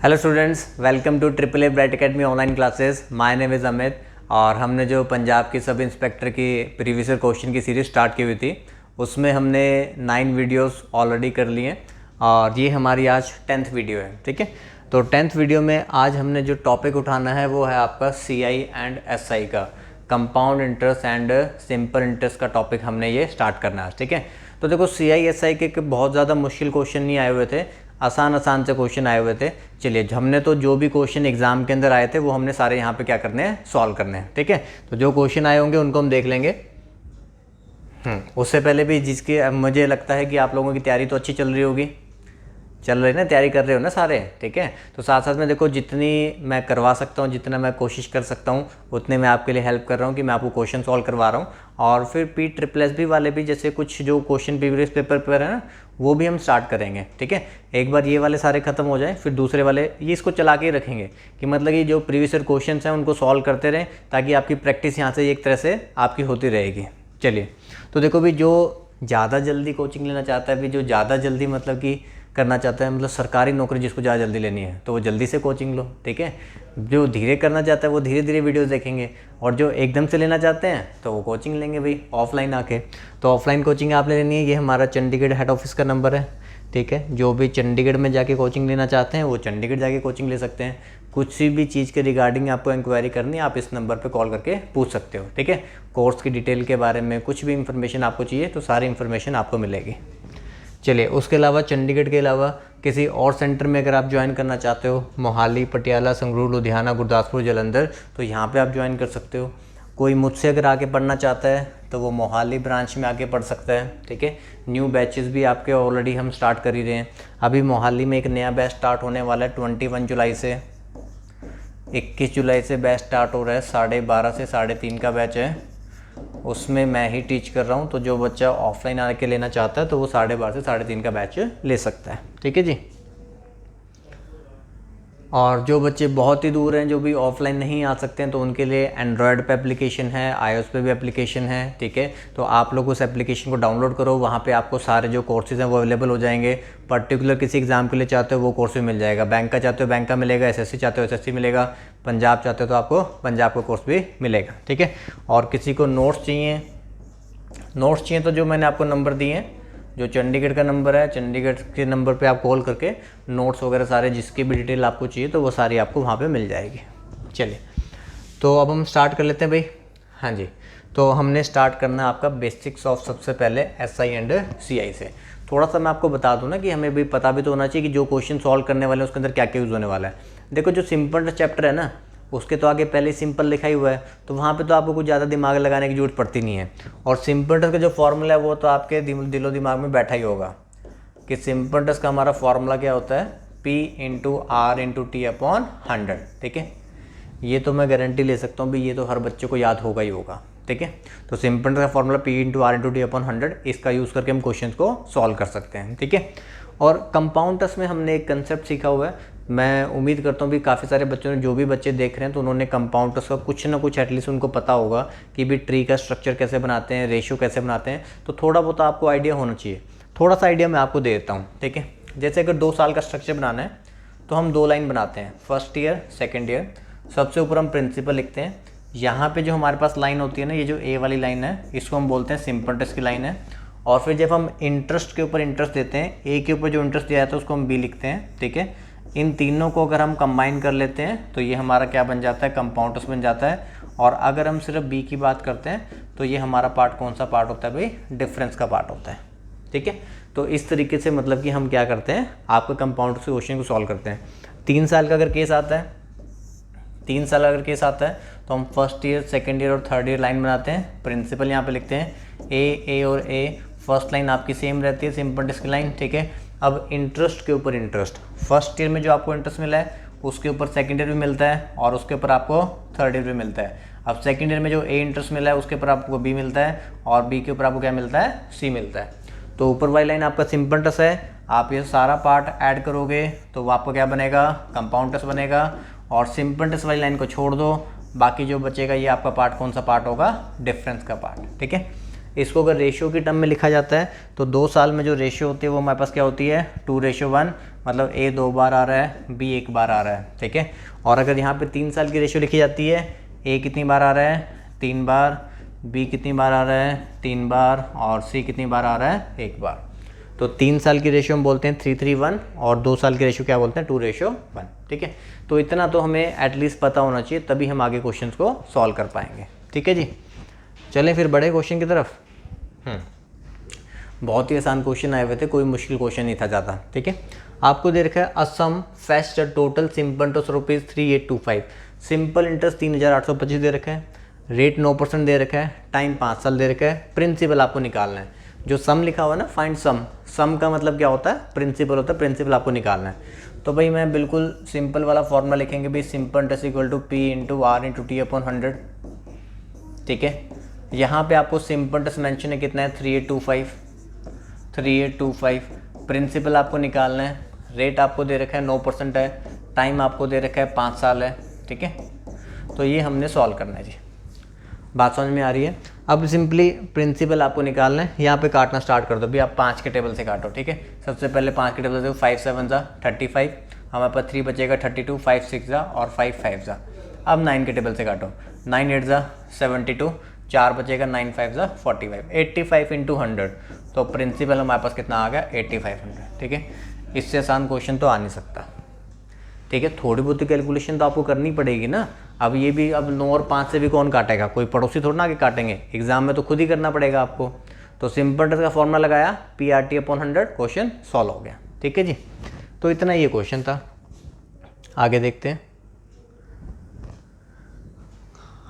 Hello students, welcome to triple A bright academy online classes. My name is Amit और हमने जो पंजाब की sub inspector की प्रीवियस ईयर क्वेश्चन की सीरीज़ स्टार्ट की हुई थी उसमें हमने 9 वीडियोस ऑलरेडी कर लिए हैं और ये हमारी आज 10th वीडियो है। ठीक है, तो 10th वीडियो में आज हमने जो टॉपिक उठाना है वो है आपका CI एंड SI का compound interest and simple interest का टॉपिक हमने ये स्टार्ट करना है। ठीक है, तो देखो CI SI के बहुत ज़्यादा मुश्किल क्वेश्चन नहीं आए हुए थे, आसान से क्वेश्चन आए हुए थे। चलिए, हमने तो जो भी क्वेश्चन एग्जाम के अंदर आए थे वो हमने सारे यहाँ पे क्या करने हैं, सॉल्व करने हैं। ठीक है, तो जो क्वेश्चन आए होंगे उनको हम देख लेंगे। उससे पहले भी जिसकी मुझे लगता है कि आप लोगों की तैयारी तो अच्छी चल रही होगी, चल रही ना, तैयारी कर रहे हो ना सारे। ठीक है, तो साथ साथ में देखो जितनी मैं करवा सकता हूँ, जितना मैं कोशिश कर सकता हूँ उतने मैं आपके लिए हेल्प कर रहा हूँ कि मैं आपको क्वेश्चन सॉल्व करवा रहा हूँ। और फिर PSSB वाले भी जैसे कुछ जो क्वेश्चन प्रीवियस पेपर पर है ना वो भी हम स्टार्ट करेंगे। ठीक है, एक बार ये वाले सारे खत्म हो जाए फिर दूसरे वाले ये इसको चला के ही रखेंगे कि मतलब कि जो प्रीवियस ईयर क्वेश्चन हैं उनको सॉल्व करते रहें ताकि आपकी प्रैक्टिस यहाँ से एक तरह से आपकी होती रहेगी। चलिए, तो देखो भी जो ज़्यादा जल्दी कोचिंग लेना चाहता है, भी जो ज़्यादा जल्दी मतलब कि करना चाहता है, मतलब सरकारी नौकरी जिसको ज़्यादा जल्दी लेनी है तो वो जल्दी से कोचिंग लो। ठीक है, जो धीरे करना चाहता है वो धीरे धीरे वीडियोस देखेंगे और जो एकदम से लेना चाहते हैं तो वो कोचिंग लेंगे भाई ऑफलाइन आके। तो ऑफलाइन कोचिंग आपने लेनी है, ये हमारा चंडीगढ़ हेड ऑफिस का नंबर है। ठीक है, जो भी चंडीगढ़ में जाके कोचिंग लेना चाहते हैं वो चंडीगढ़ जाके कोचिंग ले सकते हैं। कुछ भी चीज़ के रिगार्डिंग आपको इंक्वायरी करनी है आप इस नंबर पे कॉल करके पूछ सकते हो। ठीक है, कोर्स की डिटेल के बारे में कुछ भी इन्फॉर्मेशन आपको चाहिए तो सारी इन्फॉर्मेशन आपको मिलेगी। चलिए, उसके अलावा चंडीगढ़ के अलावा किसी और सेंटर में अगर आप ज्वाइन करना चाहते हो, मोहाली, पटियाला, संगरूर, लुधियाना, गुरदासपुर, जालंधर, तो यहाँ पे आप ज्वाइन कर सकते हो। कोई मुझसे अगर आके पढ़ना चाहता है तो वो मोहाली ब्रांच में आके पढ़ सकता है। ठीक है, न्यू बैचेस भी आपके ऑलरेडी हम स्टार्ट कर ही रहे हैं। अभी मोहाली में एक नया बैच स्टार्ट होने वाला है 21 जुलाई से, 21 जुलाई से बैच स्टार्ट हो रहा है। 12:30 से 3:30 का बैच है, उसमें मैं ही टीच कर रहा हूँ। तो जो बच्चा ऑफलाइन आके लेना चाहता है तो वो 12:30 से 3:30 का बैच ले सकता है। ठीक है जी, और जो बच्चे बहुत ही दूर हैं, जो भी ऑफलाइन नहीं आ सकते हैं, तो उनके लिए एंड्रॉयड पे एप्लीकेशन है, iOS पे भी एप्लीकेशन है। ठीक है, तो आप लोग उस एप्लीकेशन को डाउनलोड करो, वहाँ पे आपको सारे जो कोर्सेज हैं वो अवेलेबल हो जाएंगे। पर्टिकुलर किसी एग्जाम के लिए चाहते हो वो कोर्स भी मिल जाएगा, बैंक का चाहते हो बैंक का मिलेगा, SSC चाहते हो SSC मिलेगा, पंजाब चाहते हो तो आपको पंजाब का कोर्स भी मिलेगा। ठीक है, और किसी को नोट्स चाहिए तो जो मैंने आपको नंबर दिए हैं, जो चंडीगढ़ का नंबर है, चंडीगढ़ के नंबर पे आप कॉल करके नोट्स वगैरह सारे जिसकी भी डिटेल आपको चाहिए तो वो सारी आपको वहाँ पे मिल जाएगी। चलिए, तो अब हम स्टार्ट कर लेते हैं भाई। हाँ जी, तो हमने स्टार्ट करना है आपका बेसिक्स ऑफ सबसे पहले SI एंड CI से। थोड़ा सा मैं आपको बता दूँ ना कि हमें भी पता भी तो होना चाहिए कि जो क्वेश्चन सॉल्व करने वाले हैं उसके अंदर क्या क्या यूज़ होने वाला है। देखो, जो सिंपल चैप्टर है ना उसके तो आगे पहले सिंपल लिखा ही हुआ है, तो वहाँ पे तो आपको कुछ ज़्यादा दिमाग लगाने की जरूरत पड़ती नहीं है। और सिंपल टेस्ट का जो फॉर्मूला है वो तो आपके दिलो दिमाग में बैठा ही होगा कि सिंपल टेस्ट का हमारा फॉर्मूला क्या होता है, P/R/T/100। ठीक है, ये तो मैं गारंटी ले सकता हूँ भी, ये तो हर बच्चे को याद होगा ही होगा। ठीक है, तो सिंपल टेस्ट का फॉर्मूला P/R/T/100, इसका यूज़ करके हम क्वेश्चन को सॉल्व कर सकते हैं। ठीक है, और कंपाउंड टेस्ट में हमने एक कंसेप्ट सीखा हुआ है। मैं उम्मीद करता हूँ भी काफ़ी सारे बच्चों ने, जो भी बच्चे देख रहे हैं, तो उन्होंने कंपाउंड टेस्ट का कुछ ना कुछ एटलीस्ट उनको पता होगा कि भी ट्री का स्ट्रक्चर कैसे बनाते हैं, रेशियो कैसे बनाते हैं। तो थोड़ा बहुत आपको आइडिया होना चाहिए। थोड़ा सा आइडिया मैं आपको दे देता हूँ। ठीक है, जैसे अगर 2 साल का स्ट्रक्चर बनाना है तो हम 2 लाइन बनाते हैं, फर्स्ट ईयर सेकेंड ईयर। सबसे ऊपर हम प्रिंसिपल लिखते हैं। यहाँ पर जो हमारे पास लाइन होती है ना, ये जो A वाली लाइन है, इसको हम बोलते हैं सिंपल टेस्ट की लाइन है। और फिर जब हम इंटरेस्ट के ऊपर इंटरेस्ट देते हैं, A के ऊपर जो इंटरेस्ट दिया जाता है उसको हम B लिखते हैं। ठीक है, इन तीनों को अगर हम कंबाइन कर लेते हैं तो ये हमारा क्या बन जाता है, कंपाउंड टेस्ट बन जाता है। और अगर हम सिर्फ B की बात करते हैं तो ये हमारा पार्ट कौन सा पार्ट होता है भाई, डिफरेंस का पार्ट होता है। ठीक है, तो इस तरीके से मतलब कि हम क्या करते हैं, आपके कंपाउंड टेस्ट के क्वेश्चन को सॉल्व करते हैं। 3 साल का अगर केस आता है, 3 साल अगर केस आता है तो हम फर्स्ट ईयर सेकेंड ईयर और थर्ड ईयर लाइन बनाते हैं। प्रिंसिपल यहाँ पे लिखते हैं A और A, फर्स्ट लाइन आपकी सेम रहती है सिंपल टेस्ट की लाइन। ठीक है, अब इंटरेस्ट के ऊपर इंटरेस्ट, फर्स्ट ईयर में जो आपको इंटरेस्ट मिला है उसके ऊपर सेकेंड ईयर भी मिलता है और उसके ऊपर आपको थर्ड ईयर भी मिलता है। अब सेकेंड ईयर में जो A इंटरेस्ट मिला है उसके ऊपर आपको B मिलता है और B के ऊपर आपको क्या मिलता है, C मिलता है। तो ऊपर वाली लाइन आपका सिंपल टेस्ट है, आप ये सारा पार्ट ऐड करोगे तो वो आपको क्या बनेगा, कंपाउंड टेस्ट बनेगा। और सिंपल टेस्ट वाली लाइन को छोड़ दो, बाकी जो बचेगा ये आपका पार्ट कौन सा पार्ट होगा, डिफरेंस का पार्ट। ठीक है, इसको अगर रेशियो की टर्म में लिखा जाता है तो 2 साल में जो रेशियो होती है वो हमारे पास क्या होती है, 2:1, मतलब ए 2 बार आ रहा है, बी 1 बार आ रहा है, ठीक है। और अगर यहाँ पे 3 साल की रेशियो लिखी जाती है, ए कितनी बार आ रहा है, 3 बार, बी कितनी बार आ रहा है, 3 बार, और सी कितनी बार आ रहा है, 1 बार। तो 3 साल की रेशियो हम बोलते हैं 3:3:1, और 2 साल की रेशियो क्या बोलते हैं, 2:1, ठीक है। तो इतना तो हमें एटलीस्ट पता होना चाहिए, तभी हम आगे क्वेश्चन को सॉल्व कर पाएंगे, ठीक है जी। चलें फिर बड़े क्वेश्चन की तरफ। बहुत ही आसान क्वेश्चन आए हुए थे, कोई मुश्किल क्वेश्चन नहीं था ज़्यादा, ठीक है। आपको दे रखा है Assam fest total simple interest ₹3825, simple interest 3825 दे रखा है, रेट 9% दे रखा है, टाइम 5 साल दे रखा है, प्रिंसिपल आपको निकालना है। जो सम लिखा हुआ है ना, फाइंड सम, सम का मतलब क्या होता है, प्रिंसिपल होता है, प्रिंसिपल आपको निकालना है। तो भाई मैं बिल्कुल सिंपल वाला फॉर्मूला लिखेंगे भाई, simple interest equal to P into R into T/100, ठीक है। यहाँ पे आपको सिंपल इंटरेस्ट मेंशन है कितना है, 3825, प्रिंसिपल आपको निकालना है, रेट आपको दे रखा है 9% है, टाइम आपको दे रखा है 5 साल है, ठीक है। तो ये हमने सॉल्व करना है जी, बात समझ में आ रही है। अब सिंपली प्रिंसिपल आपको निकालना है, यहाँ पे काटना स्टार्ट कर दो भी, आप 5 के टेबल से काटो, ठीक है। सबसे पहले 5 के टेबल से 5 7 35, हमारे पास 3 बचेगा 32, 5 6 और 5 5। अब 9 के टेबल से काटो, 9 8 72, 4 बचेगा 9 5 45, 85 इंटू 100। तो प्रिंसिपल हमारे पास कितना आ गया, 8500, ठीक है। इससे आसान क्वेश्चन तो आ नहीं सकता, ठीक है। थोड़ी बहुत कैलकुलेशन तो आपको करनी पड़ेगी ना। अब ये भी, अब 9 और 5 से भी कौन काटेगा, कोई पड़ोसी थोड़ा ना आगे काटेंगे, एग्जाम में तो खुद ही करना पड़ेगा आपको। तो सिंपल इंटरेस्ट का फॉर्मूला लगाया, PRT/100, क्वेश्चन सॉल्व हो गया, ठीक है जी। तो इतना ये क्वेश्चन था, आगे देखते हैं।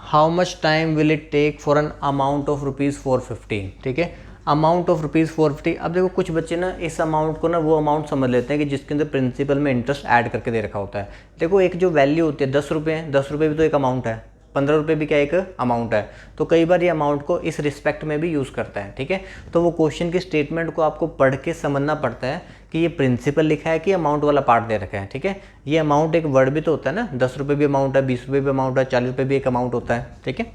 How much time will it take for an amount of ₹450, ठीक है। Amount of ₹450। अब देखो कुछ बच्चे ना इस अमाउंट को ना वो अमाउंट समझ लेते हैं कि जिसके अंदर प्रिंसिपल में इंटरेस्ट ऐड करके दे रखा होता है। देखो एक जो वैल्यू होती है 10 रुपये, 10 रुपये भी तो एक अमाउंट है, 15 रुपये भी क्या एक अमाउंट है। तो कई बार ये अमाउंट को इस रिस्पेक्ट में भी यूज़ करता है, ठीक है। तो वो क्वेश्चन की स्टेटमेंट को आपको पढ़ के समझना पड़ता है कि ये प्रिंसिपल लिखा है कि अमाउंट वाला पार्ट दे रखा है, ठीक है। ये अमाउंट एक वर्ड भी तो होता है ना, 10 रुपये भी अमाउंट है, 20 रुपये भी अमाउंट है, 40 रुपये भी एक अमाउंट होता है, ठीक है।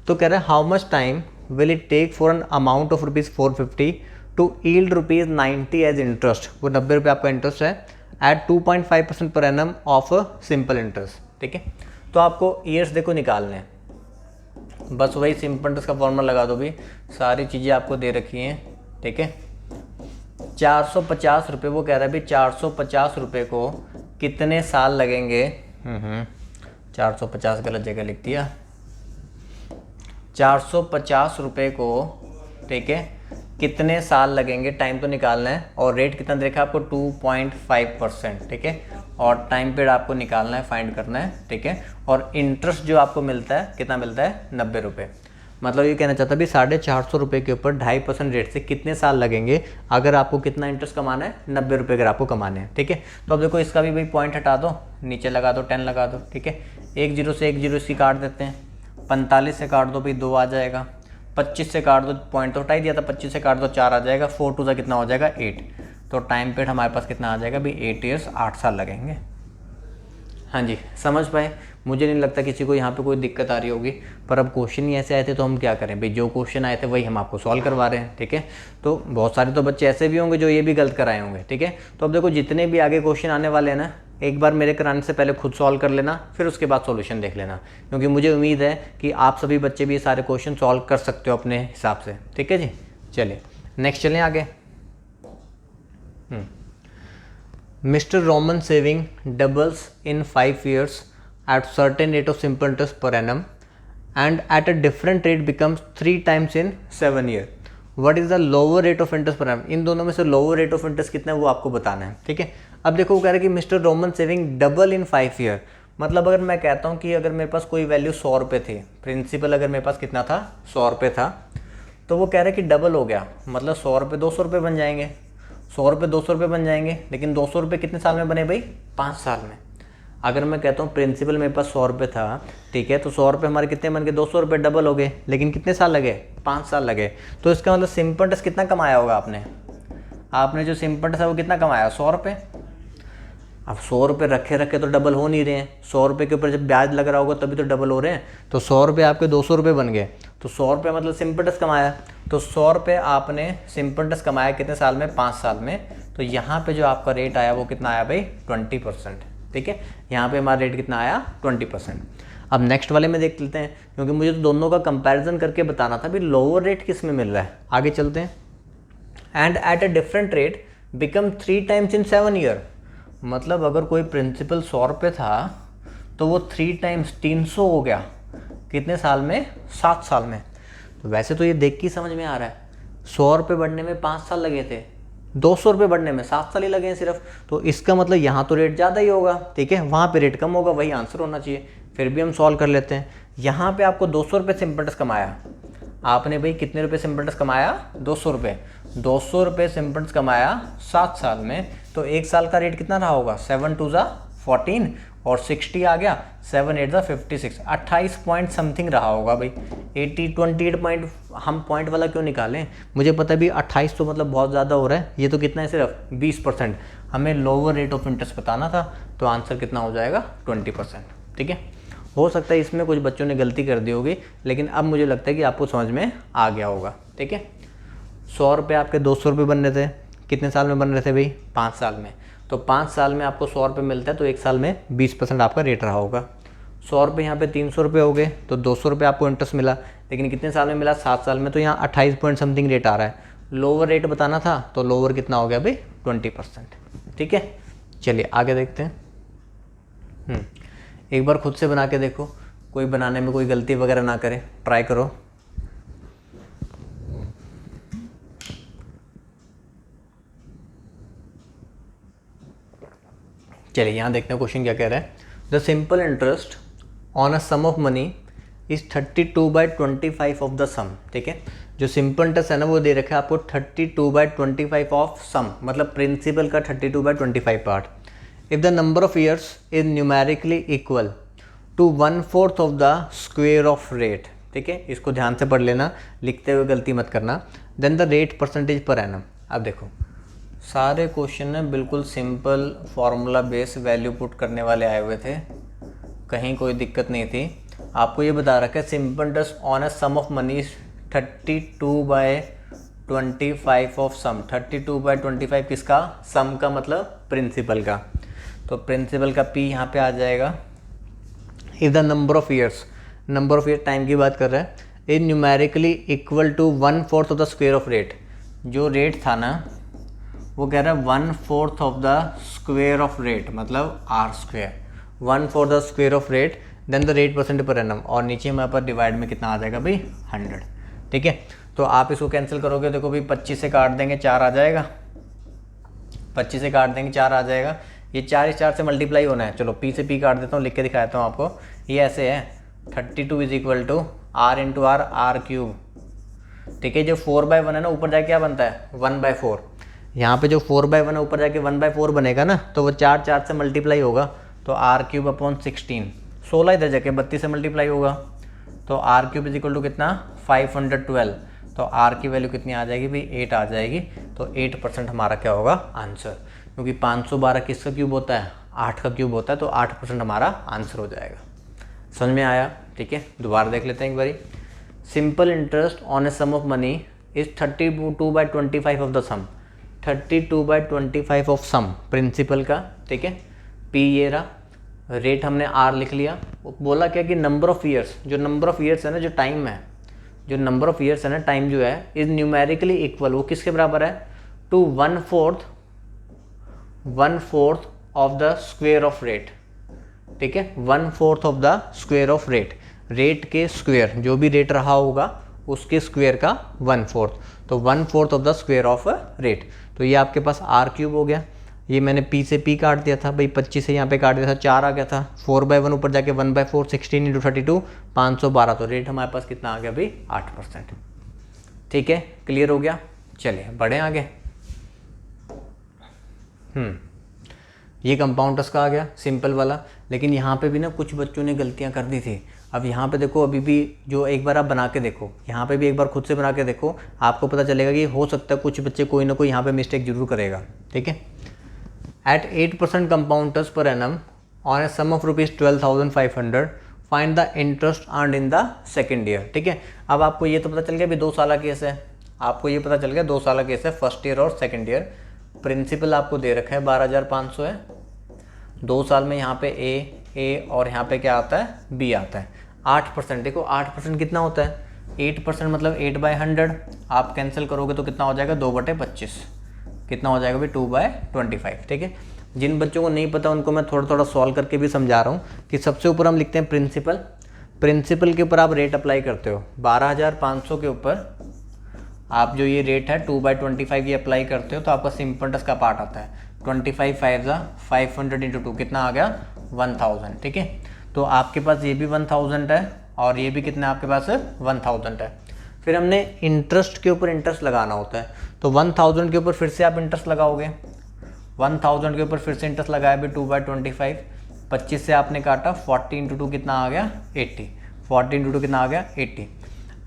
तो कह रहा है how much time will it take for an amount of ₹450 to yield ₹90 as interest. वो 90 रुपये आपका इंटरेस्ट है eight 2.5% per annum of simple interest, ठीक है। तो आपको ईयर्स देखो निकालने हैं, बस वही सिंपल इंटरेस्ट का फॉर्मूला लगा दो भी, सारी चीज़ें आपको दे रखी हैं, ठीक है। 450 रुपये, वो कह रहा है भाई 450 रुपये को कितने साल लगेंगे। 450 गलत जगह लिख दिया। 450 रुपये को, ठीक है, कितने साल लगेंगे, टाइम तो निकालना है, और रेट कितना देखा आपको 2.5%, ठीक है। और टाइम पीरियड आपको निकालना है, फाइंड करना है, ठीक है। और इंटरेस्ट जो आपको मिलता है कितना मिलता है, 90 रुपये। मतलब ये कहना चाहता है भी 450 रुपये के ऊपर 2.5% रेट से कितने साल लगेंगे अगर आपको कितना इंटरेस्ट कमाना है, 90 रुपये अगर आपको कमाने हैं, ठीक है। तो अब देखो इसका भी भाई पॉइंट हटा दो, नीचे लगा दो 10 लगा दो, ठीक है। 1 0 से 1 0 इसकी काट देते हैं, 45 से काट दो भाई 2 आ जाएगा, 25 से काट दो, पॉइंट तो हटा ही दिया था, 25 से काट दो 4 आ जाएगा, 4 2 सा कितना हो जाएगा 8। तो टाइम पीरियड हमारे पास कितना आ जाएगा भाई 8 ईयर्स, 8 साल लगेंगे। हाँ जी, समझ पाए। मुझे नहीं लगता किसी को यहाँ पे कोई दिक्कत आ रही होगी, पर अब क्वेश्चन ही ऐसे आए थे तो हम क्या करें भाई, जो क्वेश्चन आए थे वही हम आपको सॉल्व करवा रहे हैं, ठीक है। तो बहुत सारे तो बच्चे ऐसे भी होंगे जो ये भी गलत कराए होंगे, ठीक है। तो अब देखो जितने भी आगे क्वेश्चन आने वाले हैं ना, एक बार मेरे कराने से पहले खुद सॉल्व कर लेना, फिर उसके बाद सॉल्यूशन देख लेना, क्योंकि मुझे उम्मीद है कि आप सभी बच्चे भी ये सारे क्वेश्चन सॉल्व कर सकते हो अपने हिसाब से, ठीक है जी। चलिए नेक्स्ट चलें आगे। Mr. Roman saving doubles in 5 years at certain rate of simple interest per annum and at a different rate becomes 3 times in 7 years. What is the lower rate of interest per annum? इन दोनों में से lower rate of interest कितना है वो आपको बताना है, ठीक है। अब देखो वो कह रहा है कि mister Roman saving double in 5 year. मतलब अगर मैं कहता हूँ कि अगर मेरे पास कोई वैल्यू 100 रुपये थी, प्रिंसिपल अगर मेरे पास कितना था 100 रुपये था, तो वो कह रहा है कि डबल हो गया, मतलब 100 रुपये 200 रुपये बन जाएंगे, 100 रुपये 200 रुपये बन जाएंगे। लेकिन 200 रुपये कितने साल में बने भाई, 5 साल में। अगर मैं कहता हूँ प्रिंसिपल मेरे पास 100 रुपये था, ठीक है, तो 100 रुपये हमारे कितने बन गए, 200 रुपये डबल हो गए, लेकिन कितने साल लगे, 5 साल लगे। तो इसका मतलब सिंपल इंटरेस्ट कितना कमाया होगा आपने जो सिंपल इंटरेस्ट है वो कितना कमाया, 100 रुपये। अब 100 रुपये रखे रखे तो डबल हो नहीं रहे हैं, 100 रुपये के ऊपर जब ब्याज लग रहा होगा तभी तो डबल हो रहे हैं। तो 100 रुपये आपके 200 रुपये बन गए, तो 100 रुपये मतलब सिंपल इंटरेस्ट कमाया। तो 100 रुपये आपने सिंपल इंटरेस्ट कमाया कितने साल में, 5 साल में, तो यहाँ पे जो आपका रेट आया वो कितना आया भाई, 20%। ठीक है, यहाँ पे हमारा रेट कितना आया, 20%। अब नेक्स्ट वाले में देख लेते हैं, क्योंकि मुझे तो दोनों का कंपैरिजन करके बताना था भी लोअर रेट किस में मिल रहा है। आगे चलते हैं। And at a different rate become 3 times in 7 year. मतलब अगर कोई प्रिंसिपल 100 रुपये था तो वो 3 टाइम्स 300 हो गया कितने साल में, 7 साल में। तो वैसे तो ये देख के समझ में आ रहा है 100 रुपये बढ़ने में 5 साल लगे थे, 200 रुपये बढ़ने में 7 साल ही लगे हैं सिर्फ। तो इसका मतलब यहाँ तो रेट ज़्यादा ही होगा, ठीक है, वहाँ पे रेट कम होगा, वही आंसर होना चाहिए। फिर भी हम सॉल्व कर लेते हैं। यहाँ पे आपको 200 रुपये सिंपल इंटरेस्ट कमाया आपने, भाई कितने रुपये सिंपल इंटरेस्ट कमाया, 200 रुपये। 200 रुपये सिंपल इंटरेस्ट कमाया 7 साल में, तो एक साल का रेट कितना रहा होगा, 7 2 ज़ा 14 और 60 आ गया, 7 8 ज़ा 56, 28 पॉइंट समथिंग रहा होगा भाई। 28 पॉइंट, हम पॉइंट वाला क्यों निकालें, मुझे पता भी 28 तो मतलब बहुत ज़्यादा हो रहा है, ये तो कितना है सिर्फ 20%। हमें लोअर रेट ऑफ इंटरेस्ट बताना था, तो आंसर कितना हो जाएगा, 20%। ठीक है, हो सकता है इसमें कुछ बच्चों ने गलती कर दी होगी, लेकिन अब मुझे लगता है कि आपको समझ में आ गया होगा। ठीक है, 100 रुपये आपके 200 रुपये बन रहे थे, कितने साल में बन रहे थे भाई, 5 साल में। तो 5 साल में आपको 100 रुपये मिलता है, तो एक साल में 20% आपका रेट रहा होगा। 100 रुपये यहाँ पे 300 रुपये हो गए, तो 200 रुपये आपको इंटरेस्ट मिला, लेकिन कितने साल में मिला, 7 साल में। तो यहाँ 28 पॉइंट समथिंग रेट आ रहा है। लोअर रेट बताना था, तो लोअर कितना हो गया भाई, 20%। ठीक है, चलिए आगे देखते हैं। एक बार खुद से बना के देखो, कोई बनाने में कोई गलती वगैरह ना करे, ट्राई करो। चलिए यहाँ देखते हैं क्वेश्चन क्या कह रहा है। The simple interest on a sum of money is 32/25 of the sum. ठीक है, जो सिंपल इंटरेस्ट है ना वो दे रखा है आपको 32/25 ऑफ सम, मतलब प्रिंसिपल का 32/25 पार्ट। If the number of years is numerically equal to 1/4 of the square of rate. ठीक है, इसको ध्यान से पढ़ लेना, लिखते हुए गलती मत करना। Then the rate percentage per annum. अब देखो सारे क्वेश्चन में बिल्कुल simple formula base value put करने वाले आए हुए थे, कहीं कोई दिक्कत नहीं थी। आपको ये बता रखा है simple interest on a sum of money 32/25 of sum. 32/25 किसका, सम का मतलब प्रिंसिपल का, तो प्रिंसिपल का पी यहाँ पे आ जाएगा। If the number of years, number of year time की बात कर रहा है, is numerically equal to 1/4 of the square of rate. जो रेट था ना वो कह रहा है 1/4 of the square of rate, मतलब R square, 1/4 the square of rate, then the rate percent per annum, और नीचे हमारे पास डिवाइड में कितना आ जाएगा भाई, 100। ठीक है, तो आप इसको कैंसिल करोगे, देखो भाई 25 से काट देंगे 4 आ जाएगा, 25 से काट देंगे 4 आ जाएगा। ये 4 इस 4 से मल्टीप्लाई होना है। चलो पी से पी काट देता हूँ, लिख के दिखाता हूँ आपको। ये ऐसे है 32 is equal to R into R, R cube. ठीक है, जो 4/1 है ना ऊपर जाके क्या बनता है, 1/4। यहाँ पे जो 4/1 है ऊपर जाके 1/4 बनेगा ना, तो वो 4 से मल्टीप्लाई होगा, तो आर क्यूब अपॉन 16, 16 इधर जाके 32 से मल्टीप्लाई होगा, तो R cube is equal to कितना, 512। तो आर की वैल्यू कितनी आ जाएगी भाई, 8 आ जाएगी। तो 8% हमारा क्या होगा आंसर, क्योंकि 512 किसका क्यूब होता है, 8 का क्यूब होता है, तो 8% हमारा आंसर हो जाएगा। समझ में आया। ठीक है, दोबारा देख लेते हैं एक बारी। Simple interest on a sum of money is 32/25 of the sum, 32/25 of sum principal का। ठीक है, पी ये रहा, रेट हमने आर लिख लिया। वो बोला क्या कि नंबर ऑफ ईयर्स, जो नंबर ऑफ ईयर्स है ना, जो टाइम है, जो नंबर ऑफ ईयर्स है ना, टाइम जो है, इज न्यूमेरिकली इक्वल, वो किसके बराबर है, to 1/4 of the square of rate. ठीक है, 1/4 of the square of rate, rate के स्क्वेयर, जो भी रेट रहा होगा उसके स्क्वेयर का 1/4, तो 1/4 of the square of rate. तो ये आपके पास आर क्यूब हो गया। ये मैंने पी से पी काट दिया था भाई, 25 से यहाँ पे काट दिया था, 4 आ गया था, 4/1 ऊपर जाके 1/4, 16 इंटू 32, 512। तो रेट हमारे पास कितना आ गया भाई, 8%। ठीक है, क्लियर हो गया। चलिए बढ़े आगे। ये कंपाउंड इंटरेस्ट का आ गया सिंपल वाला, लेकिन यहाँ पे भी ना कुछ बच्चों ने गलतियाँ कर दी थी। अब यहाँ पे देखो, अभी भी जो एक बार आप बना के देखो, यहाँ पे भी एक बार खुद से बना के देखो, आपको पता चलेगा कि हो सकता है कुछ बच्चे कोई ना कोई यहाँ पे मिस्टेक जरूर करेगा। ठीक है, at 8% compound interest per annum on a sum of ₹12,500 find the interest earned in the second year. ठीक है, अब आपको ये तो पता चल गया भी 2 साल का केस है, आपको ये पता चल गया 2 साल का केस है, फर्स्ट ईयर और सेकेंड ईयर। प्रिंसिपल आपको दे रखा है 12,500 है, 2 साल में यहाँ पे ए और यहाँ पे क्या आता है, बी आता है। 8%, देखो 8% कितना होता है, 8% मतलब 8/100, आप कैंसिल करोगे तो कितना हो जाएगा, 2/25, कितना हो जाएगा भाई, 2/25, ठीक है। जिन बच्चों को नहीं पता उनको मैं थोड़ा थोड़ा सॉल्व करके भी समझा रहा हूँ कि सबसे ऊपर हम लिखते हैं प्रिंसिपल, प्रिंसिपल के ऊपर आप रेट अप्लाई करते हो, 12,500 के ऊपर आप जो ये रेट है 2/25 ये अप्लाई करते हो, तो आपका सिंपल इंटरेस्ट का पार्ट आता है 25 500 × 2 कितना आ गया, 1000, ठीक है। तो आपके पास ये भी 1000 है और ये भी कितना आपके पास 1000 है। फिर हमने इंटरेस्ट के ऊपर इंटरेस्ट लगाना होता है, तो 1000 के ऊपर फिर से आप इंटरेस्ट लगाओगे, 1000 के ऊपर फिर से इंटरेस्ट लगाया भी 2/25, 25 से आपने काटा, 40 × 2 कितना आ गया, 80, 40 × 2 कितना आ गया, 80।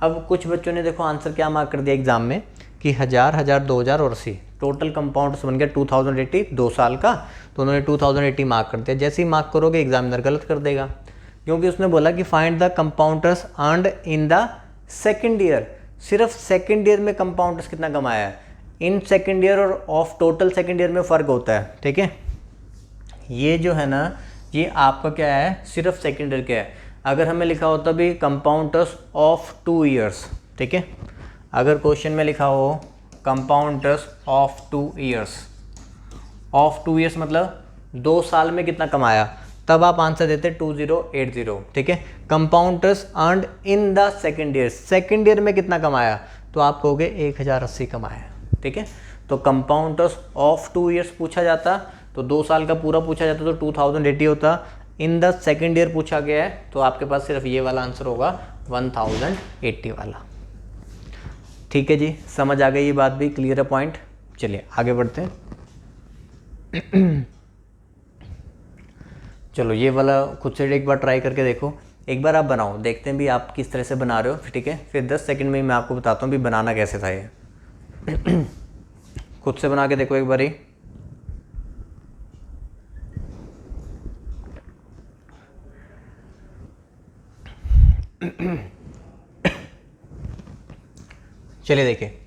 अब कुछ बच्चों ने देखो आंसर क्या मार्क कर दिया एग्जाम में कि 1000, 1000, 2000 और 80, टोटल कंपाउंड्स बन गया 2080, 2 साल का, तो उन्होंने 2080 मार्क कर दिया। जैसे ही मार्क करोगे एग्जामिनर गलत कर देगा, क्योंकि उसने बोला कि find the compounders earned in the second year, सिर्फ सेकेंड ईयर में कंपाउंडर्स कितना कमाया है, इन सेकेंड ईयर और ऑफ टोटल सेकेंड ईयर में फ़र्क होता है, ठीक है। ये जो है ना, ये आपका क्या है, सिर्फ सेकेंड ईयर का है। अगर हमें लिखा होता भी कंपाउंडर्स ऑफ 2 ईयर्स, ठीक है, अगर क्वेश्चन में लिखा हो compounders of 2 years, of 2 years मतलब 2 साल में कितना कमाया, तब आप आंसर देते 2080, ठीक है। Compounders earned in the second year, second year में कितना कमाया, तो आप कहोगे 1080 कमाया, ठीक है। तो कंपाउंडर्स ऑफ 2 ईयर्स पूछा जाता तो 2 साल का पूरा पूछा जाता तो 2080 होता, इन द सेकेंड ईयर पूछा गया है तो आपके पास सिर्फ ये वाला आंसर होगा 1080 वाला, ठीक है जी। समझ आ गई ये बात भी, क्लियर है पॉइंट। चलिए आगे बढ़ते हैं। चलो ये वाला खुद से एक बार ट्राई करके देखो, एक बार आप बनाओ, देखते हैं भी आप किस तरह से बना रहे हो, ठीक है। फिर 10 सेकंड में मैं आपको बताता हूँ भी बनाना कैसे था ये। खुद से बना के देखो एक बारी। चलिए देखिए,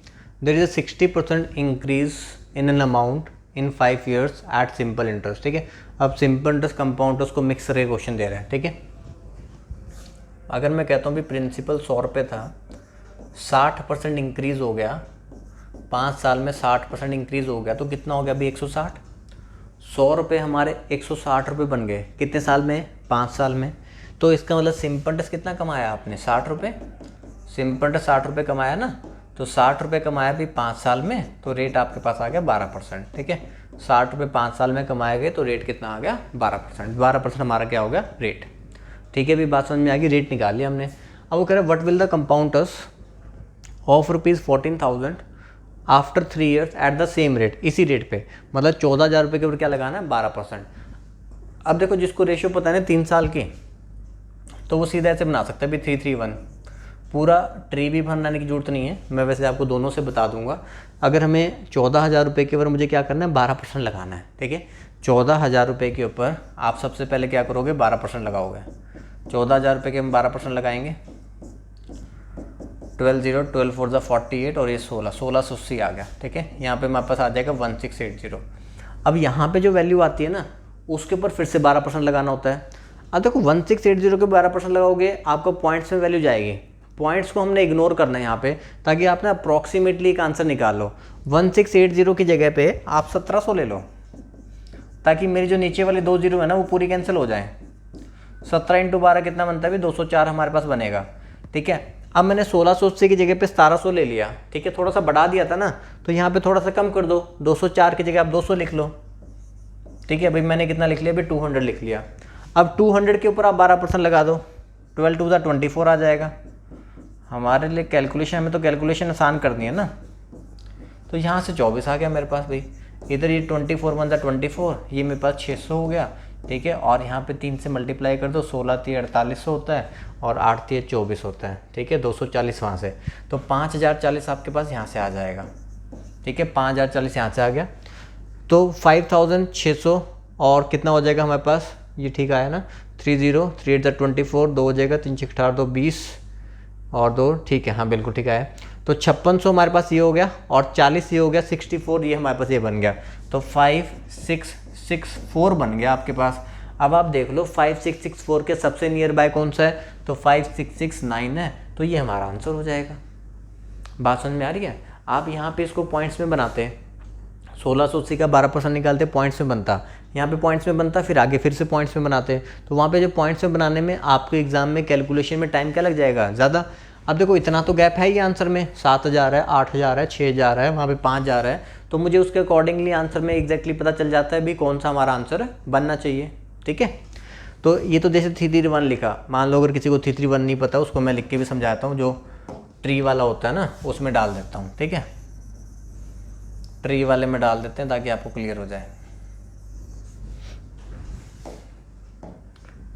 there is a 60% increase in an amount in 5 years at simple interest, ठीक है। अब सिंपल इंटरेस्ट कंपाउंडर्स को मिक्स करके क्वेश्चन दे रहे हैं, ठीक है। अगर मैं कहता हूँ भी प्रिंसिपल 100 रुपये था, 60% इंक्रीज़ हो गया, 5 साल में 60% इंक्रीज़ हो गया, तो कितना हो गया अभी 160। 100 रुपये हमारे 160 रुपये बन गए, कितने साल में, 5 साल में। तो इसका मतलब सिंपल इंटरेस्ट कितना कमाया आपने, 60 रुपये, सिंपल इंटरेस्ट 60 रुपये कमाया ना, तो 60 रुपये कमाया भी 5 साल में, तो रेट आपके पास आ गया 12%, ठीक है। 60 रुपये 5 साल में कमाए गए तो रेट कितना आ गया 12%, 12% हमारा क्या हो गया रेट, ठीक है। अभी बात समझ में आ गई, रेट निकाल लिया हमने। अब वो कह रहे हैं what will the compounders of ₹14,000 after 3 years at the same rate, इसी रेट पे, मतलब 14,000 रुपये के ऊपर क्या लगाना है 12%। अब देखो जिसको रेशियो पता है ना 3 साल की, तो वो सीधा ऐसे बना सकता है भी 331, पूरा ट्री भी बनाने की जरूरत नहीं है, मैं वैसे आपको दोनों से बता दूंगा। अगर हमें 14,000 रुपये के ऊपर मुझे क्या करना है 12% लगाना है, ठीक है। 14,000 रुपये के ऊपर आप सबसे पहले क्या करोगे 12% लगाओगे, 14,000 रुपये के हम 12% लगाएंगे, 12 12 4 48 और ये 1680 आ गया, ठीक है। यहाँ पे हमारे पास आ जाएगा 1680। अब यहाँ पे जो वैल्यू आती है ना उसके ऊपर फिर से 12% लगाना होता है। अब देखो 1680 के 12% लगाओगे आपको पॉइंट्स में वैल्यू जाएगी, पॉइंट्स को हमने इग्नोर करना है यहाँ पे, ताकि आप ना अप्रॉक्सीमेटली एक आंसर निकाल लो। 1680 की जगह पे आप 1700 ले लो, ताकि मेरी जो नीचे वाली 2 जीरो है ना वो पूरी कैंसिल हो जाए। 17 × 12 कितना बनता है, 204 हमारे पास बनेगा, ठीक है। अब मैंने 1680 की जगह पे 1700 ले लिया, ठीक है, थोड़ा सा बढ़ा दिया था ना, तो यहाँ पे थोड़ा सा कम कर दो, 204 की जगह आप 200 लिख लो, ठीक है। अभी मैंने कितना लिख लिया, अभी 200 लिख लिया। अब 200 के ऊपर आप 12% लगा दो, 12 2 24 आ जाएगा। हमारे लिए कैलकुलेशन, हमें तो कैलकुलेशन आसान करनी है ना, तो यहाँ से 24 आ गया मेरे पास भाई, इधर ये 24 1 24, ये मेरे पास 600 हो गया, ठीक है। और यहाँ पे 3 से मल्टीप्लाई कर दो, 16 3 4800 होता है और 8 3 24 होता है, ठीक है। 240 वहाँ से, तो 5040 आपके पास यहाँ से आ जाएगा, ठीक है। 5040 यहाँ से आ गया, तो 5600 और कितना हो जाएगा हमारे पास, ये ठीक आया ना, 30 3 8 24, 2 हो जाएगा, 3 6 18 2 20 और 2, ठीक है, हाँ बिल्कुल ठीक आया। तो 5600 हमारे पास ये हो गया और 40 ये हो गया, 64 ये हमारे पास ये बन गया। तो 5664 बन गया आपके पास। अब आप देख लो 5664 के सबसे नियर बाय कौन सा है, तो 5669 है, तो ये हमारा आंसर हो जाएगा। बात समझ में आ रही है? आप यहाँ पे इसको पॉइंट्स में बनाते हैं, 1680 का 12% निकालते पॉइंट्स में बनता, यहाँ पे पॉइंट्स में बनता, फिर आगे फिर से पॉइंट्स में बनाते हैं। तो वहाँ पे जो पॉइंट्स में बनाने में आपको एग्जाम में कैलकुलेशन में टाइम क्या लग जाएगा? ज़्यादा। अब देखो इतना तो गैप है ही आंसर में, 7000 है, 8000 है, 6000 है, वहाँ पे 5000 है, तो मुझे उसके अकॉर्डिंगली आंसर में एग्जैक्टली पता चल जाता है भी कौन सा हमारा आंसर बनना चाहिए। ठीक है, तो ये तो जैसे 331 लिखा, मान लो अगर किसी को 331 नहीं पता उसको मैं लिख के भी समझाता हूँ, जो ट्री वाला होता है ना उसमें डाल देता हूँ। ठीक है, ट्री वाले में डाल देते हैं ताकि आपको क्लियर हो जाए।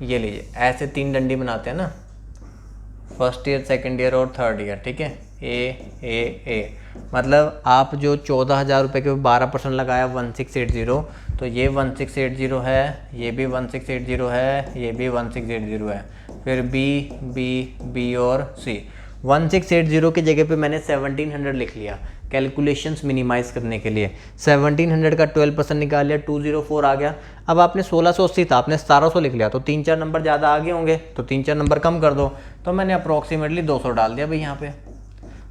ये लीजिए, ऐसे 3 डंडी बनाते हैं ना, फर्स्ट ईयर, सेकेंड ईयर और थर्ड ईयर। ठीक है, ए मतलब आप जो 14,000 रुपये के 12% लगाया 1680, तो ये 1680 है, ये भी 1680 है, ये भी 1680 है, फिर बी और सी। 1680 की जगह पे मैंने 1700 लिख लिया कैलकुलेशंस मिनिमाइज करने के लिए। 1700 का 12% निकाल लिया, 204 आ गया। अब आपने 1680 था, आपने 1700 लिख लिया, तो 3-4 नंबर ज़्यादा आगे होंगे, तो 3-4 नंबर कम कर दो। तो मैंने अप्रॉक्सीमेटली 200 डाल दिया भाई, यहाँ पे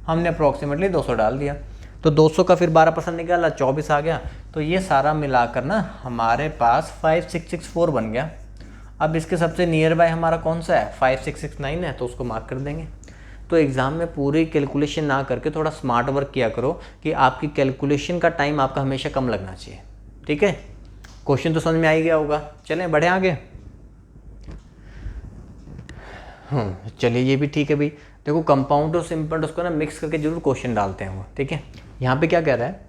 हमने अप्रॉक्सीमेटली 200 डाल दिया। तो 200 का फिर 12% निकाला, 24 आ गया। तो ये सारा मिलाकर ना हमारे पास 5664 बन गया। अब इसके सबसे नियर बाय हमारा कौन सा है? 5669 है, तो उसको मार्क कर देंगे। तो एग्ज़ाम में पूरी कैलकुलेशन ना करके थोड़ा स्मार्ट वर्क किया करो कि आपकी कैलकुलेशन का टाइम आपका हमेशा कम लगना चाहिए। ठीक है, क्वेश्चन तो समझ में आ ही गया होगा। चलें बढ़े आगे। चलिए ये भी ठीक है भाई। देखो कंपाउंड और सिंपल उसको ना मिक्स करके जरूर क्वेश्चन डालते हैं वो। ठीक है, यहाँ पे क्या कह रहा है?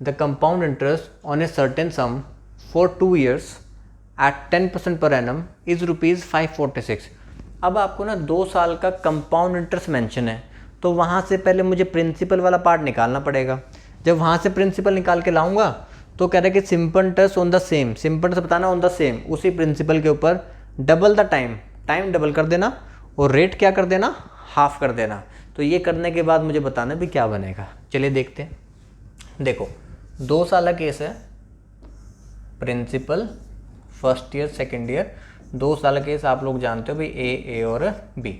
The compound interest on a certain sum for 2 years at 10% per annum is ₹546। अब आपको ना 2 साल का कंपाउंड इंटरेस्ट मेंशन है, तो वहाँ से पहले मुझे प्रिंसिपल वाला पार्ट निकालना पड़ेगा। जब वहाँ से प्रिंसिपल निकाल के लाऊंगा तो कह रहा है कि simple interest on the same, simple interest बताना ऑन द सेम, उसी प्रिंसिपल के ऊपर डबल द टाइम डबल कर देना और रेट क्या कर देना? हाफ कर देना। तो ये करने के बाद मुझे बताना भी क्या बनेगा। चलिए देखते हैं। देखो 2 साल का केस है, principal first year second year, 2 साल केस आप लोग जानते हो भाई, ए और बी।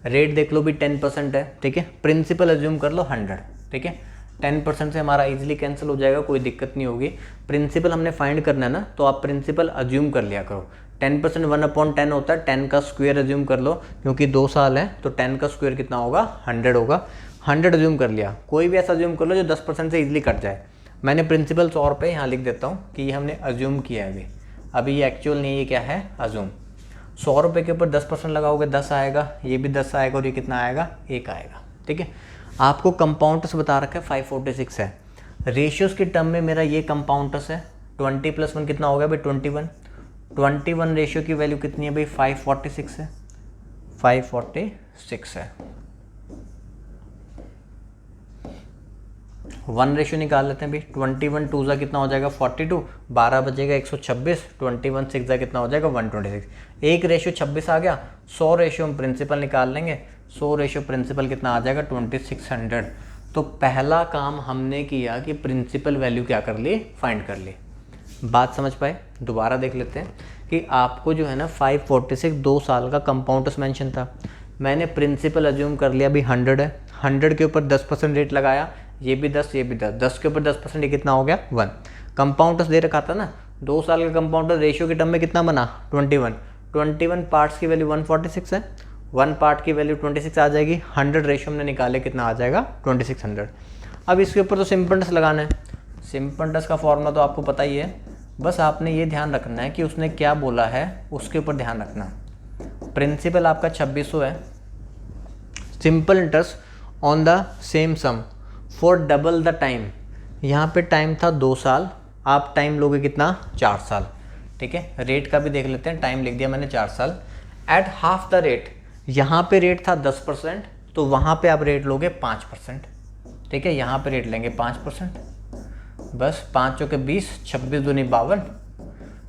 रेट देख लो भी 10% है। ठीक है, प्रिंसिपल अज्यूम कर लो 100। ठीक है, 10% से हमारा इजीली कैंसिल हो जाएगा, कोई दिक्कत नहीं होगी। प्रिंसिपल हमने फाइंड करना है ना, तो आप प्रिंसिपल अज्यूम कर लिया करो। 10% 1/10 होता है, 10 का स्क्वायर अज्यूम कर लो, क्योंकि 2 साल है तो 10 का स्क्वायर कितना होगा? 100 होगा। 100 अज्यूम कर लिया, कोई भी ऐसा अज्यूम कर लो जो 10% से इजीली कट जाए। मैंने प्रिंसिपल 100 रुपये यहाँ लिख देता हूँ कि ये हमने अज्यूम किया है अभी ये एक्चुअल नहीं है, ये क्या है? अज्यूम। 100 रुपये के ऊपर 10% लगाओगे 10 आएगा, ये भी 10 आएगा और ये कितना आएगा? 1 आएगा। ठीक है, आपको कंपाउंडर्स बता रखा है 546 है। रेशियोज़ की टर्म में मेरा ये कंपाउंडर्स है, 20 + 1 कितना हो गया भाई? 21। 21 रेशियो की वैल्यू कितनी है भाई? 546 है, 546 है। 1 रेशियो निकाल लेते हैं भाई। 21 2 जा कितना हो जाएगा? 42, 12 बचेगा 126, 21 6 जा कितना हो जाएगा? 126। एक रेशियो 26 आ गया। 100 रेशियो हम प्रिंसिपल निकाल लेंगे, 100 रेशियो प्रिंसिपल कितना आ जाएगा? 2600। तो पहला काम हमने किया कि प्रिंसिपल वैल्यू क्या कर ली? फाइंड कर ली। बात समझ पाए? दोबारा देख लेते हैं कि आपको जो है ना 546 2 साल का कंपाउंडर्स मेंशन था। मैंने प्रिंसिपल अज्यूम कर लिया भी 100 है, 100 के ऊपर 10% रेट लगाया, ये भी 10 ये भी 10, 10 के ऊपर 10% ये कितना हो गया? 1। कंपाउंडर्स दे रखा था ना, 2 साल का कंपाउंडर रेशियो के टर्म में कितना बना? 21 पार्ट्स की वैल्यू 146 है, 1 पार्ट की वैल्यू 26 आ जाएगी। 100 रेशियो हमने निकाले, कितना आ जाएगा? 2600। अब इसके ऊपर तो सिंपल इंटरेस्ट लगाना है। सिंपल इंटरेस्ट का फॉर्मूला तो आपको पता ही है, बस आपने ये ध्यान रखना है कि उसने क्या बोला है उसके ऊपर ध्यान रखना। प्रिंसिपल आपका 2600 है, simple interest on the same sum for double the time. यहाँ पे टाइम था 2 साल, आप टाइम लोगे कितना? 4 साल। ठीक है, रेट का भी देख लेते हैं, टाइम लिख दिया मैंने 4 साल। एट हाफ द रेट, यहाँ पे रेट था 10%, तो वहाँ पे आप रेट लोगे 5%। ठीक है, यहाँ पे रेट लेंगे 5%, बस 5 चौके 20, 26 दूनी 52,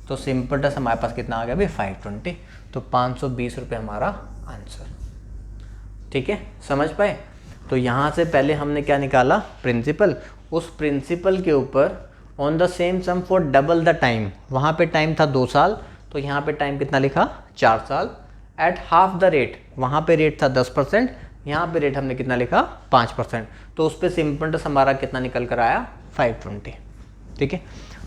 तो सिंपल इंटरेस्ट हमारे पास कितना आ गया भाई? 520। तो 520 रुपये हमारा आंसर। ठीक है, समझ पाए? तो यहाँ से पहले हमने क्या निकाला, प्रिंसिपल, उस प्रिंसिपल के ऊपर on the same sum for double the time, वहाँ पे टाइम था 2 साल, तो यहाँ पे टाइम कितना लिखा, 4 साल, एट हाफ द रेट, वहाँ पे रेट था 10%, यहाँ पे रेट हमने कितना लिखा, 5%, तो उस पर सिंपल इंटरेस्ट हमारा कितना निकल कर आया, 520। ठीक है,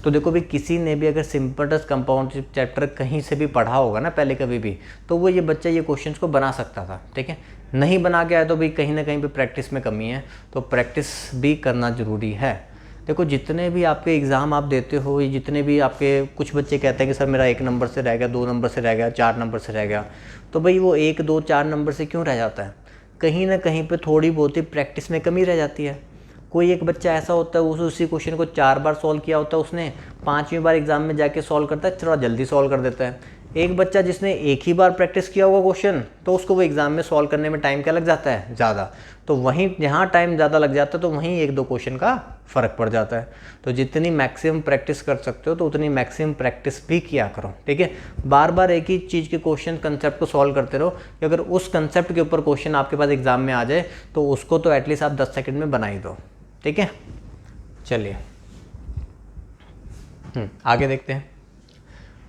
तो देखो भाई किसी ने भी अगर सिंपल इंटरेस्ट कंपाउंड चैप्टर कहीं से भी पढ़ा होगा ना पहले कभी भी, तो वो ये बच्चा ये क्वेश्चंस को बना सकता था। ठीक है, नहीं बना के आया तो भाई कहीं ना कहीं पे प्रैक्टिस में कमी है, तो प्रैक्टिस भी करना ज़रूरी है। देखो जितने भी आपके एग्ज़ाम आप देते हो, जितने भी आपके, कुछ बच्चे कहते हैं कि सर मेरा 1 नंबर से रह गया, 2 नंबर से रह गया, 4 नंबर से रह गया, तो भाई वो 1, 2, 4 नंबर से क्यों रह जाता है, कहीं ना कहीं पे थोड़ी बहुत ही प्रैक्टिस में कमी रह जाती है। कोई एक बच्चा ऐसा होता है उसी क्वेश्चन को 4 बार सॉल्व किया होता है उसने, 5वीं बार एग्जाम में जाके सॉल्व करता है, थोड़ा जल्दी सॉल्व कर देता है। एक बच्चा जिसने एक ही बार प्रैक्टिस किया होगा क्वेश्चन, तो उसको वो एग्जाम में सॉल्व करने में टाइम क्या लग जाता है, ज़्यादा। तो वहीं जहाँ टाइम ज़्यादा लग जाता है तो वहीं 1-2 क्वेश्चन का फ़र्क पड़ जाता है। तो जितनी मैक्सिमम प्रैक्टिस कर सकते हो तो उतनी मैक्सिमम प्रैक्टिस भी किया करो। ठीक है, बार बार एक ही चीज़ के क्वेश्चन कंसेप्ट को सॉल्व करते रहो, कि अगर उस कंसेप्ट के ऊपर क्वेश्चन आपके पास एग्जाम में आ जाए तो उसको तो एटलीस्ट आप 10 सेकेंड में बना ही दो। ठीक है, चलिए आगे देखते हैं।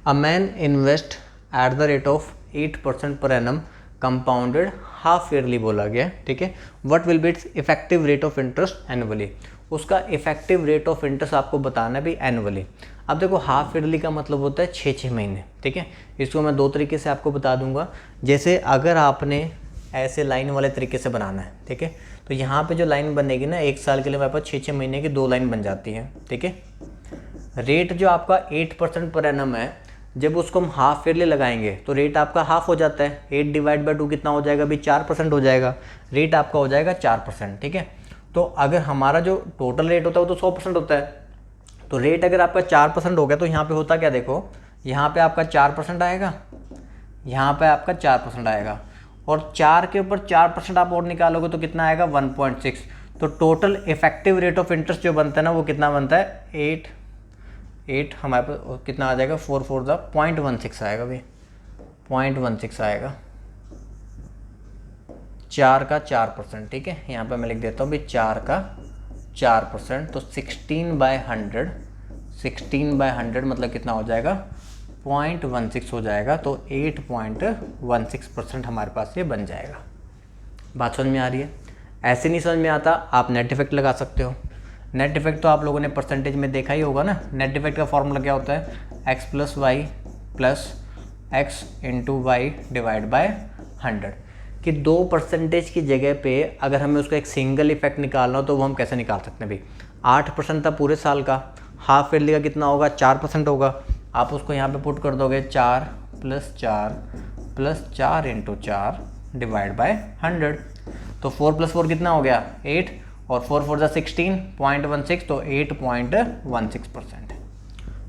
A man invest at the rate of 8% per annum compounded half yearly बोला गया। ठीक है, what will be it's effective rate of interest annually, उसका इफेक्टिव रेट ऑफ इंटरेस्ट आपको बताना है भी एनुअली। अब देखो हाफ ईयरली का मतलब होता है 6-6 महीने। ठीक है, इसको मैं 2 तरीके से आपको बता दूंगा। जैसे अगर आपने ऐसे लाइन वाले तरीके से बनाना है, ठीक है, तो यहाँ पे जो लाइन बनेगी ना, 1 साल के लिए हमारे पास 6-6 महीने की 2 लाइन बन जाती है। ठीक है, रेट जो आपका 8% पर एनम है, जब उसको हम हाफ ईयरली लगाएंगे तो रेट आपका हाफ हो जाता है, 8/2 कितना हो जाएगा, अभी 4% हो जाएगा, रेट आपका हो जाएगा 4%। ठीक है, तो अगर हमारा जो टोटल रेट होता है वो तो 100% होता है, तो रेट अगर आपका 4% हो गया तो यहाँ पे होता क्या, देखो यहाँ पे आपका 4% आएगा, यहाँ पे आपका 4% आएगा, और 4 के ऊपर 4% आप और निकालोगे तो कितना आएगा, 1.6। तो total effective rate of interest जो बनता है ना, वो कितना बनता है, 8 हमारे पास कितना आ जाएगा, 4 द 0.16 आएगा भाई, 0.16 आएगा, 4 का 4%। ठीक है, यहाँ पे मैं लिख देता हूँ भाई 4 का 4%, तो 16/100, 16/100 मतलब कितना हो जाएगा, 0.16 हो जाएगा, तो 8.16% हमारे पास ये बन जाएगा। बात समझ में आ रही है? ऐसे नहीं समझ में आता, आप नेट इफेक्ट लगा सकते हो। नेट इफेक्ट तो आप लोगों ने परसेंटेज में देखा ही होगा ना। नेट इफेक्ट का फॉर्मूला क्या होता है, x + y + x × y / 100, कि 2% की जगह पे अगर हमें उसका एक सिंगल इफेक्ट निकालना हो तो वो हम कैसे निकाल सकते हैं भाई। 8% था पूरे साल का, हाफ ईयरली का कितना होगा, 4% होगा। आप उसको यहाँ पे पुट कर दोगे 4 + 4 + 4 × 4 / 100, तो 4 + 4 कितना हो गया, 8, और 4 4 16, 0.16, तो 8.16%।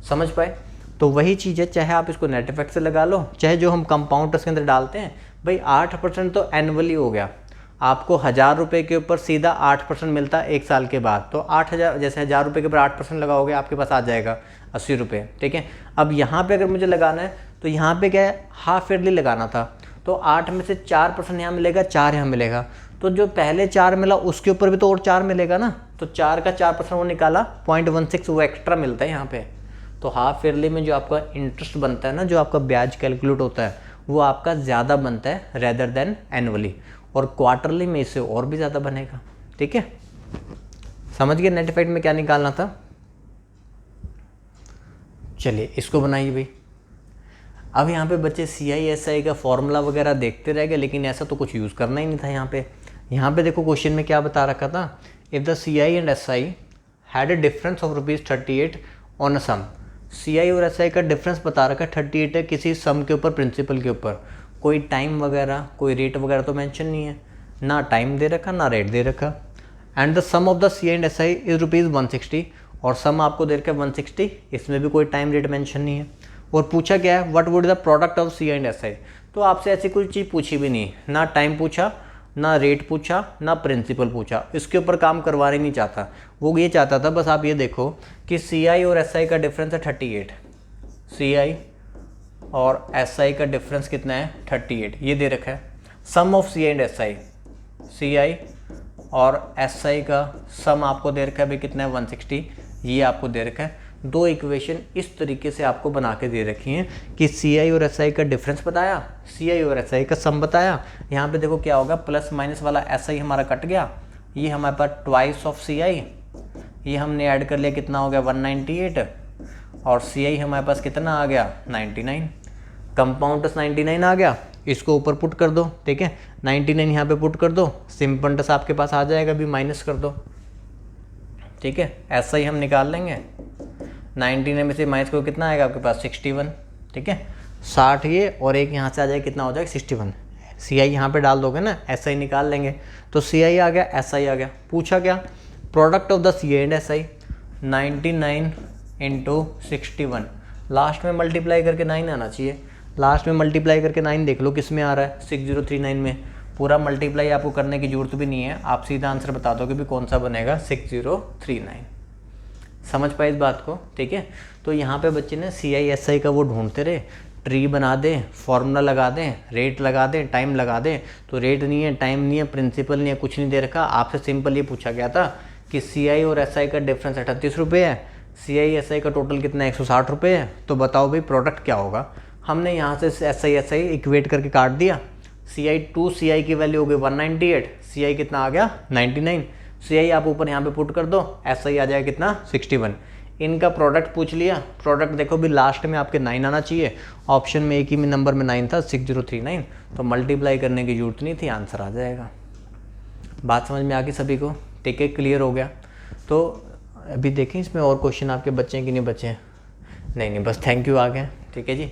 समझ पाए? तो वही चीज़ है, चाहे आप इसको नेट इफेक्ट से लगा लो, चाहे जो हम कंपाउंडर्स के अंदर डालते हैं भाई। 8% तो एनुअली हो गया, आपको 1000 रुपये के ऊपर सीधा 8% मिलता है 1 साल के बाद, तो 8000, जैसे 1000 रुपये के ऊपर 8% लगाओगे आपके पास आ जाएगा 80 रुपये। ठीक है, अब यहाँ पे अगर मुझे लगाना है तो यहाँ पे क्या है, हाफ ईयरली लगाना था, तो 8 में से 4% यहाँ मिलेगा, 4 यहाँ मिलेगा, तो जो पहले 4 मिला उसके ऊपर भी तो और 4 मिलेगा ना, तो 4 का 4% वो निकाला, 0.16 वो एक्स्ट्रा मिलता है यहाँ पे। तो हाफ ईयरली में जो आपका इंटरेस्ट बनता है ना, जो आपका ब्याज कैलकुलेट होता है, वो आपका ज़्यादा बनता है रेदर देन एनुअली, और क्वार्टरली में इससे और भी ज़्यादा बनेगा। ठीक है, समझ गए नेट इफेक्ट में क्या निकालना था। चलिए इसको बनाइए भाई। अब यहाँ पे बच्चे CISI का फॉर्मूला वगैरह देखते रह गए, लेकिन ऐसा तो कुछ यूज़ करना ही नहीं था यहाँ पे देखो क्वेश्चन में क्या बता रखा था, if the CI and SI had a difference of ₹38 on a sum. CI और SI का डिफरेंस बता रखा है 38 है किसी सम के ऊपर, प्रिंसिपल के ऊपर, कोई टाइम वगैरह कोई रेट वगैरह तो मेंशन नहीं है, ना टाइम दे रखा ना रेट दे रखा। And the sum of the CI and SI is ₹160, और सम आपको दे रखा है 160, इसमें भी कोई टाइम रेट मेंशन नहीं है। और पूछा क्या है, what would the product of CI and SI, तो आपसे ऐसी कोई चीज़ पूछी भी नहीं, ना टाइम पूछा, ना रेट पूछा, ना प्रिंसिपल पूछा, इसके ऊपर काम करवाना ही नहीं चाहता। वो ये चाहता था बस आप ये देखो कि CI और SI का डिफरेंस है 38, CI और SI का डिफरेंस कितना है 38, ये दे रखा है। Sum of CI and SI, CI और एसआई का सम आपको दे रखा है भाई कितना है 160, ये आपको दे रखा है। दो इक्वेशन इस तरीके से आपको बना के दे रखी हैं कि सीआई और एसआई का डिफरेंस बताया, सीआई और एसआई का सम बताया। यहाँ पे देखो क्या होगा, प्लस माइनस वाला एसआई हमारा कट गया, ये हमारे पास ट्वाइस ऑफ सीआई, ये हमने ऐड कर लिया, कितना हो गया 198, और सीआई हमारे पास कितना आ गया 99, कंपाउंड टस 99 आ गया, इसको ऊपर पुट कर दो, ठीक है 99 यहाँ पे पुट कर दो, सिंपल टस आपके पास आ जाएगा, भी माइनस कर दो, ठीक है। ऐसा ही हम निकाल लेंगे, 99 में से माइनस को कितना आएगा आपके पास 61, ठीक है 60 ये, और एक यहाँ से आ जाएगा, कितना हो जाएगा 61, सी आई यहाँ पे डाल दोगे ना, ऐसा ही निकाल लेंगे, तो सी आई आ गया, एस आई आ गया। पूछा क्या, product of the C and S I, 99 into 61, last में मल्टीप्लाई करके 9 आना चाहिए, लास्ट में मल्टीप्लाई करके 9 देख लो किस में आ रहा है 6039 में, पूरा मल्टीप्लाई आपको करने की जरूरत भी नहीं है, आप सीधा आंसर बता दो कि भी कौन सा बनेगा 6039। समझ पाए इस बात को, ठीक है। तो यहाँ पे बच्चे ने सी आई एस आई का वो ढूंढते रहे, ट्री बना दें, फॉर्मूला लगा दें, रेट लगा दें, टाइम लगा दें, तो रेट नहीं है, टाइम नहीं है, प्रिंसिपल नहीं है, कुछ नहीं दे रखा। आपसे सिंपल ये पूछा गया था कि सी आई और एस आई का डिफरेंस 38 रुपये है, सी आई एस आई का टोटल कितना 160 रुपये है, तो बताओ भाई प्रोडक्ट क्या होगा। हमने यहाँ से एस आई इक्वेट करके काट दिया, सी आई टू सी आई की वैल्यू हो गई 198, सी आई कितना आ गया 99, सी आई आप ऊपर यहाँ पे पुट कर दो, एस आई आ जाएगा कितना 61। इनका प्रोडक्ट पूछ लिया, प्रोडक्ट देखो भी लास्ट में आपके 9 आना चाहिए, ऑप्शन में एक ही में नंबर में 9 था 6039, तो मल्टीप्लाई करने की जरूरत नहीं थी, आंसर आ जाएगा। बात समझ में आ गई सभी को, ठीक है, क्लियर हो गया। तो अभी देखें इसमें और क्वेश्चन आपके बच्चे हैं कि नहीं बचे हैं, नहीं बस थैंक यू आ गए, ठीक है जी।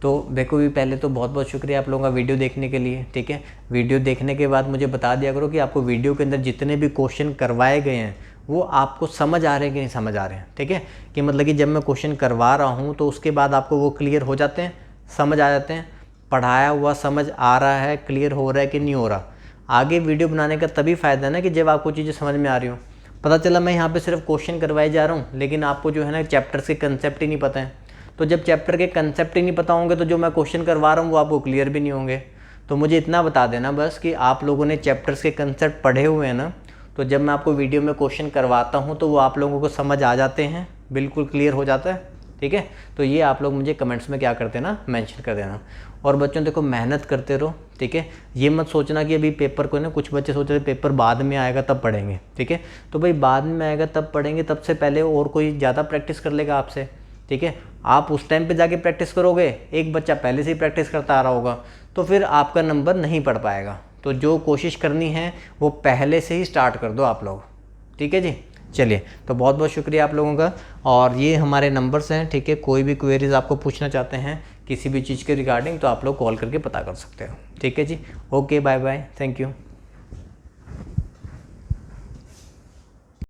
तो देखो भी पहले तो बहुत बहुत शुक्रिया आप लोगों का वीडियो देखने के लिए, ठीक है। वीडियो देखने के बाद मुझे बता दिया करो कि आपको वीडियो के अंदर जितने भी क्वेश्चन करवाए गए हैं वो आपको समझ आ रहे हैं कि नहीं समझ आ रहे हैं, ठीक है। कि मतलब कि जब मैं क्वेश्चन करवा रहा हूँ तो उसके बाद आपको वो क्लियर हो जाते हैं, समझ आ जाते हैं, पढ़ाया हुआ समझ आ रहा है, क्लियर हो रहा है कि नहीं हो रहा। आगे वीडियो बनाने का तभी फ़ायदा है ना कि जब आपको चीज़ें समझ में आ रही हो। पता चला मैं यहाँ पर सिर्फ क्वेश्चन करवाए जा रहा हूँ, लेकिन आपको जो है ना चैप्टर्स के कंसेप्ट ही नहीं पता है। तो जब चैप्टर के कंसेप्ट ही नहीं पता होंगे तो जो मैं क्वेश्चन करवा रहा हूँ वो आपको क्लियर भी नहीं होंगे। तो मुझे इतना बता देना बस कि आप लोगों ने चैप्टर्स के कंसेप्ट पढ़े हुए हैं ना, तो जब मैं आपको वीडियो में क्वेश्चन करवाता हूँ तो वो आप लोगों को समझ आ जाते हैं, बिल्कुल क्लियर हो जाता है, ठीक है। तो ये आप लोग मुझे कमेंट्स में क्या करते ना, मेंशन कर देना। और बच्चों देखो मेहनत करते रहो, ठीक है। ये मत सोचना कि अभी पेपर को ना, कुछ बच्चे सोच रहे पेपर बाद में आएगा तब पढ़ेंगे, ठीक है। तो भाई बाद में आएगा तब पढ़ेंगे, तब से पहले और कोई ज़्यादा प्रैक्टिस कर लेगा आपसे, ठीक है। आप उस टाइम पे जाके प्रैक्टिस करोगे, एक बच्चा पहले से ही प्रैक्टिस करता आ रहा होगा, तो फिर आपका नंबर नहीं पढ़ पाएगा। तो जो कोशिश करनी है वो पहले से ही स्टार्ट कर दो आप लोग, ठीक है जी। चलिए, तो बहुत बहुत शुक्रिया आप लोगों का। और ये हमारे नंबर्स हैं, ठीक है। कोई भी क्वेरीज आपको पूछना चाहते हैं किसी भी चीज़ के रिगार्डिंग तो आप लोग कॉल करके पता कर सकते हो, ठीक है जी। Okay, bye bye, thank you.